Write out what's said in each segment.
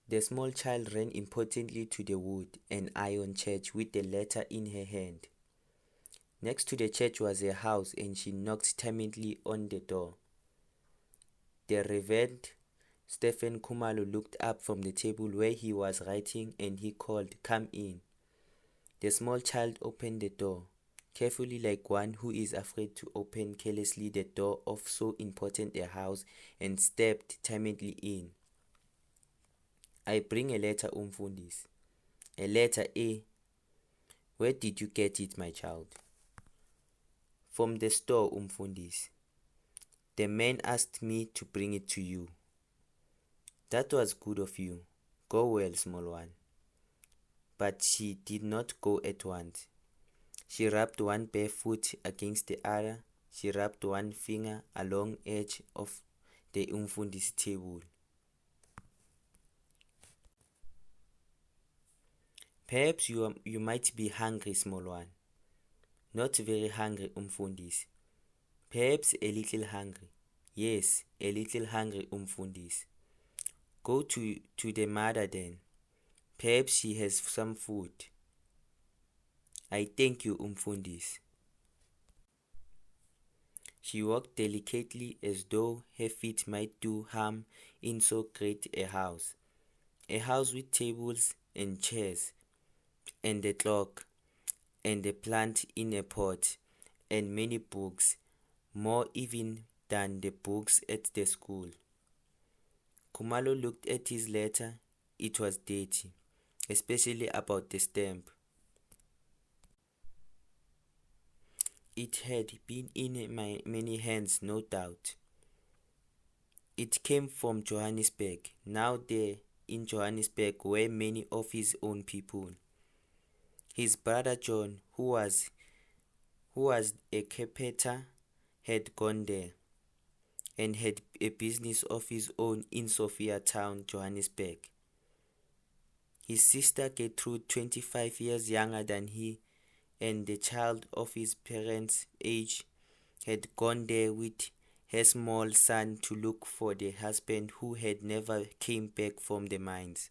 The small child ran impotently to the wood and iron church with the letter in her hand. Next to the church was a house, and she knocked timidly on the door. The Reverend Stephen Khumalo looked up from the table where he was writing, and he called, "Come in." The small child opened the door, carefully like one who is afraid to open carelessly the door of so important a house, and stepped timidly in. "I bring a letter, Umfundisi." "A letter, eh? Where did you get it, my child?" "From the store, Umfundisi. The man asked me to bring it to you." "That was good of you. Go well, small one." But she did not go at once. She rubbed one bare foot against the other. She rubbed one finger along edge of the Umfundisi table. "Perhaps you might be hungry, small one." "Not very hungry, Umfundisi." "Perhaps a little hungry." "Yes, a little hungry, Umfundisi." "Go to the mother then. Perhaps she has some food." "I thank you, Umfundisi." She walked delicately as though her feet might do harm in so great a house with tables and chairs, and a clock, and a plant in a pot, and many books, more even than the books at the school. Khumalo looked at his letter. It was dirty, especially about the stamp. It had been in many hands, no doubt. It came from Johannesburg. Now there in Johannesburg were many of his own people. His brother John, who was a carpenter, had gone there, and had a business of his own in Sophia Town, Johannesburg. His sister Gertrude, 25 years younger than he, and the child of his parents' age, had gone there with her small son to look for the husband who had never came back from the mines.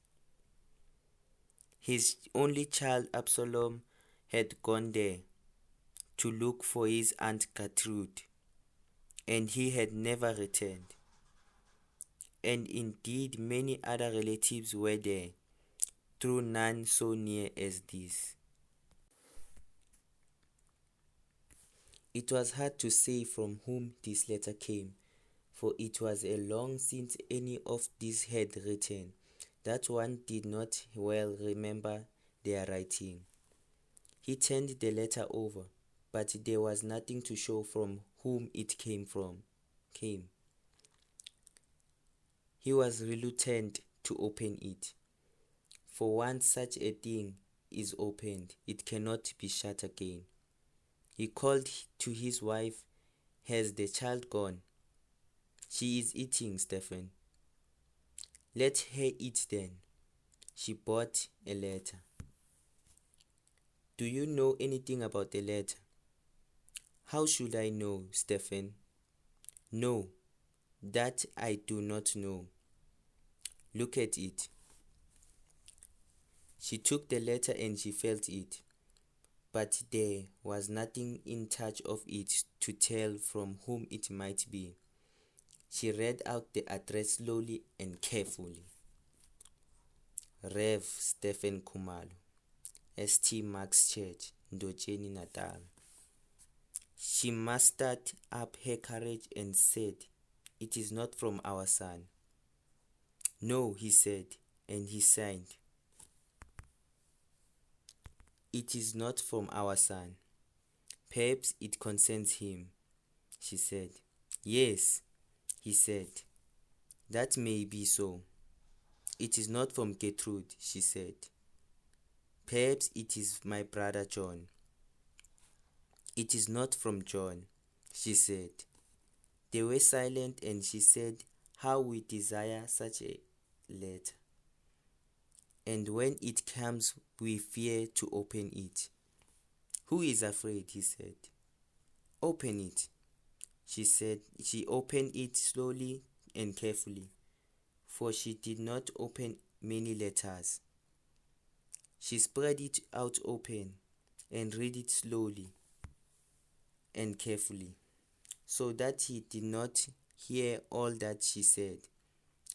His only child Absalom had gone there to look for his aunt Gertrude, and he had never returned. And indeed many other relatives were there, though none so near as this. It was hard to say from whom this letter came, for it was a long since any of these had written, that one did not well remember their writing. He turned the letter over, but there was nothing to show from whom it came. He was reluctant to open it. For once such a thing is opened, it cannot be shut again. He called to his wife. "Has the child gone?" "She is eating, Stephen." "Let her eat then." She bought a letter. "Do you know anything about the letter?" "How should I know, Stephen?" "No, that I do not know." "Look at it." She took the letter and she felt it, but there was nothing in touch of it to tell from whom it might be. She read out the address slowly and carefully. Rev. Stephen Khumalo, St. Mark's Church, Ndotsheni, Natal. She mustered up her courage and said, "It is not from our son." "No," he said, and he signed. "It is not from our son. Perhaps it concerns him," she said. "Yes," he said, "that may be so." "It is not from Gertrude," she said. "Perhaps it is my brother John." "It is not from John," she said. They were silent, and she said, "How we desire such a letter. And when it comes, we fear to open it." "Who is afraid?" he said. "Open it," she said. She opened it slowly and carefully, for she did not open many letters. She spread it out open and read it slowly and carefully, so that he did not hear all that she said.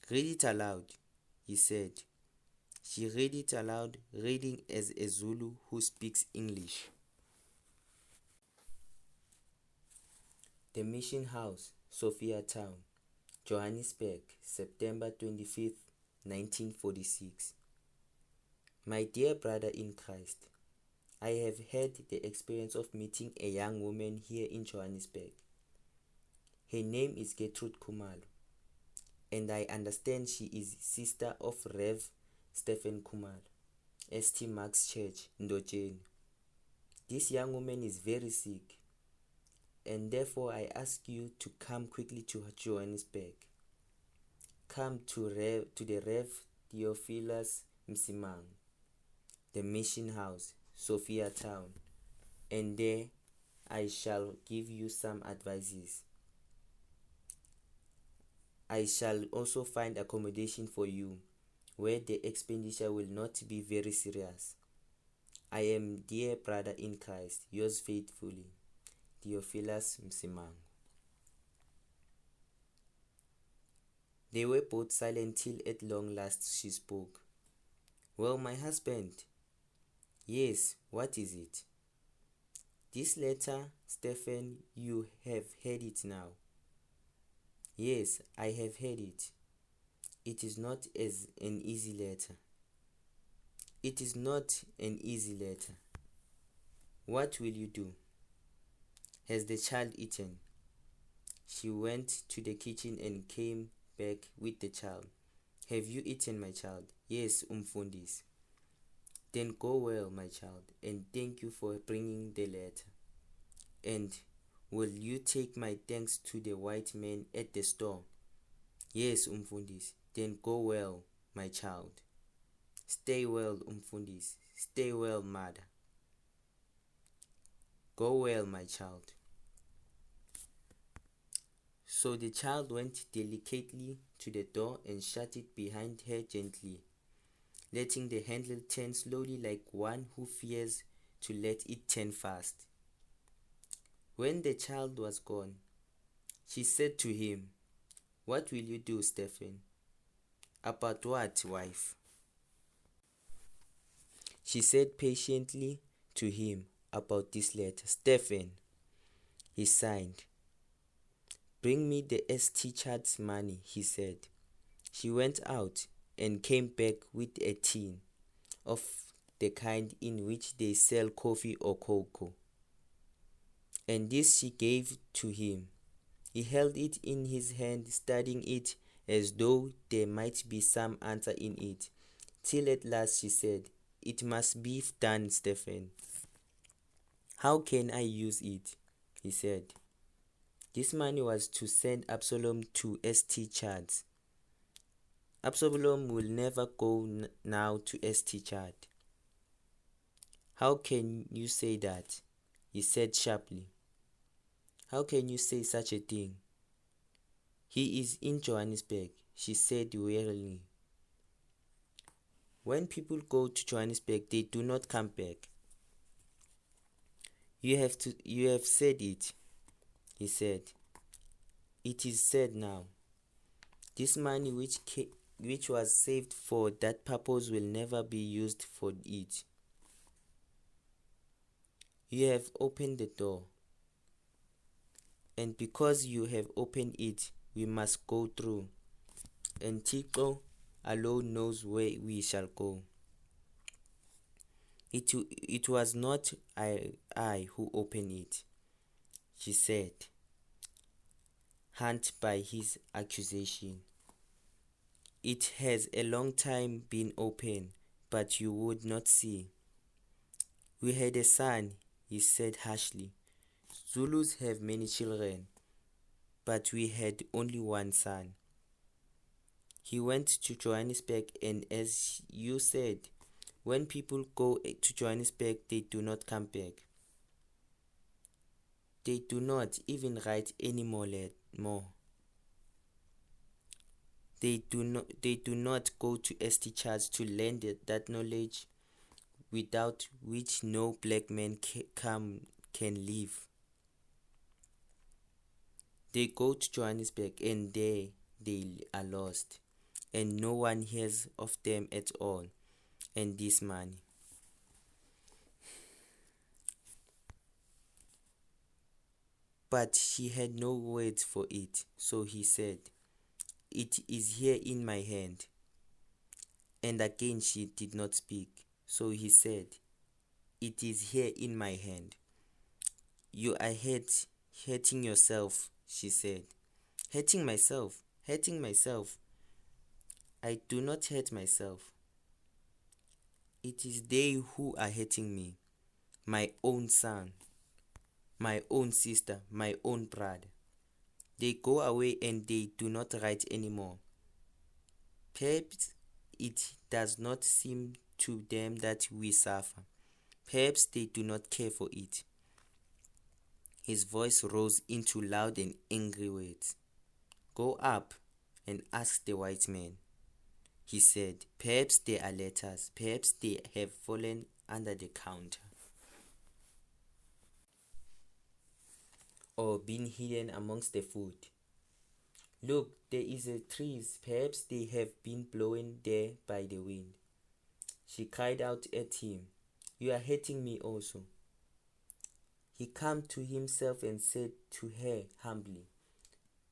"Read it aloud," he said. She read it aloud, reading as a Zulu who speaks English. The Mission House, Sophia Town, Johannesburg, September 25th, 1946. My dear brother in Christ, I have had the experience of meeting a young woman here in Johannesburg. Her name is Gertrude Khumalo, and I understand she is sister of Rev. Stephen Khumalo, St. Mark's Church, Ndojeni. This young woman is very sick, and therefore I ask you to come quickly to Johannesburg. Come to the Rev. Theophilus Msimang, the Mission House, Sophia Town, and there I shall give you some advices. I shall also find accommodation for you, where the expenditure will not be very serious. I am, dear brother in Christ, yours faithfully, Theophilus Msimang. They were both silent till at long last she spoke. "Well, my husband." "Yes, what is it?" "This letter, Stephen, you have heard it now." "Yes, I have heard it. It is not as an easy letter." "It is not an easy letter." "What will you do?" "Has the child eaten?" She went to the kitchen and came back with the child. "Have you eaten, my child?" "Yes, Umfundisi." "Then go well, my child, and thank you for bringing the letter. And will you take my thanks to the white man at the store?" "Yes, Umfundisi." "Then go well, my child." "Stay well, Umfundisi." "Stay well, mother." "Go well, my child." So the child went delicately to the door and shut it behind her gently, letting the handle turn slowly like one who fears to let it turn fast. When the child was gone, she said to him, "What will you do, Stephen?" "About what, wife?" She said patiently to him, "About this letter, Stephen." He signed. "Bring me the ST chart's money," he said. She went out and came back with a tin of the kind in which they sell coffee or cocoa, and this she gave to him. He held it in his hand, studying it as though there might be some answer in it, till at last she said, "It must be done, Stephen." "How can I use it?" he said. This money was to send Absalom to ST Charts. Absalom will never go now to ST Chart. "How can you say that?" he said sharply. "How can you say such a thing?" "He is in Johannesburg," she said wearily. "When people go to Johannesburg, they do not come back." You have said it," he said. "It is said now. This money which was saved for that purpose will never be used for it. You have opened the door, and because you have opened it, we must go through, and Tito alone knows where we shall go. It was not I who opened it," she said, hurt by his accusation. "It has a long time been open, but you would not see." "We had a son," he said harshly. "Zulus have many children, but we had only one son. He went to Johannesburg, and as you said, when people go to Johannesburg, they do not come back. They do not even write any more. They do not go to ST Church to learn that knowledge without which no black man can live. They go to Johannesburg and there they are lost, and no one hears of them at all, and this money. But she had no words for it, so he said, "It is here in my hand." And again she did not speak, so he said, "It is here in my hand." "You are hurting yourself," she said. "Hurting myself, hurting myself. I do not hurt myself. It is they who are hurting me, my own son, my own sister, my own brother. They go away and they do not write anymore. Perhaps it does not seem to them that we suffer. Perhaps they do not care for it." His voice rose into loud and angry words. "Go up and ask the white man," he said. "Perhaps they are letters. Perhaps they have fallen under the counter, or been hidden amongst the food. Look, there is a trees. Perhaps they have been blown there by the wind." She cried out at him, "You are hurting me also." He came to himself and said to her humbly,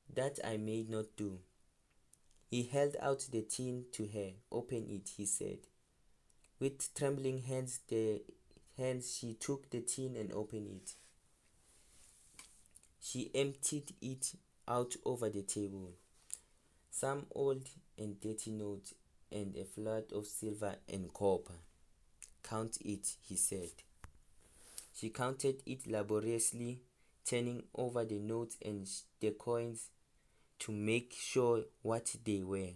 "That I may not do." He held out the tin to her. "Open it," he said. With trembling hands she took the tin and opened it. She emptied it out over the table. Some old and dirty notes and a flood of silver and copper. "Count it," he said. She counted it laboriously, turning over the notes and the coins to make sure what they were.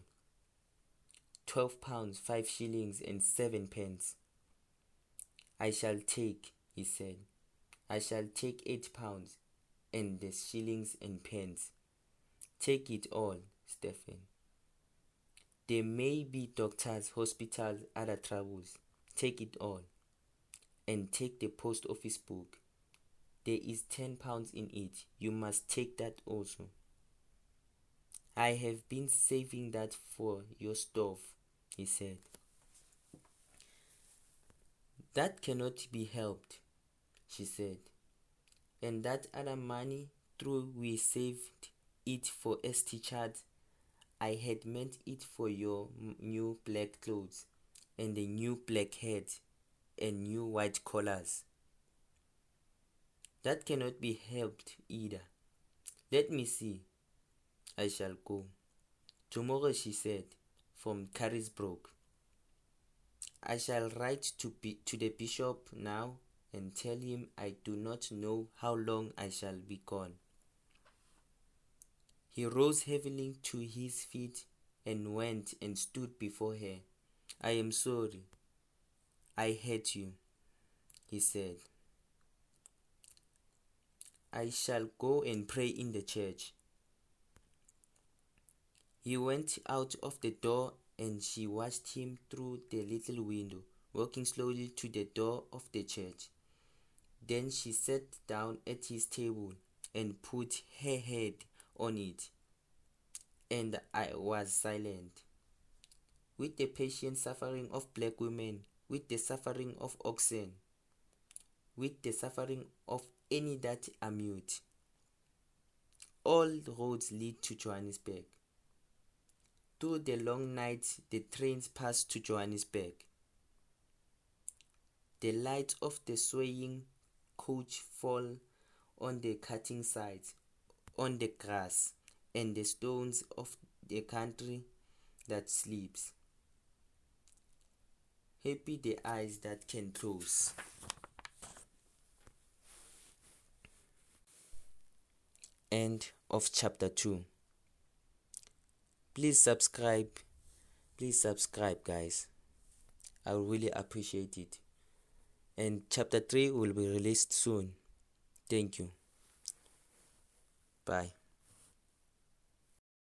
12 pounds, 5 shillings and 7 pence. "I shall take," he said. "I shall take 8 pounds and the shillings and pence. Take it all, Stephen. There may be doctors, hospitals, other troubles. Take it all. And take the post office book. There is 10 pounds in it. You must take that also. I have been saving that for your stove," he said. "That cannot be helped," she said. "And that other money, through we saved it for ST Chad. I had meant it for your new black clothes, and the new black hat, and new white collars. That cannot be helped either. Let me see. I shall go tomorrow," she said, "from Carisbrooke. I shall write to the bishop now and tell him I do not know how long I shall be gone." He rose heavily to his feet and went and stood before her. "I am sorry. I hurt you," he said. "I shall go and pray in the church." He went out of the door and she watched him through the little window, walking slowly to the door of the church. Then she sat down at his table and put her head on it, and I was silent. With the patient suffering of black women, with the suffering of oxen, with the suffering of any that are mute. All roads lead to Johannesburg. Through the long night, the trains pass to Johannesburg. The lights of the swaying coach fall on the cutting sides, on the grass, and the stones of the country that sleeps. Happy the eyes that can close. End of chapter 2. Please subscribe, guys. I will really appreciate it. And chapter 3 will be released soon. Thank you. Bye.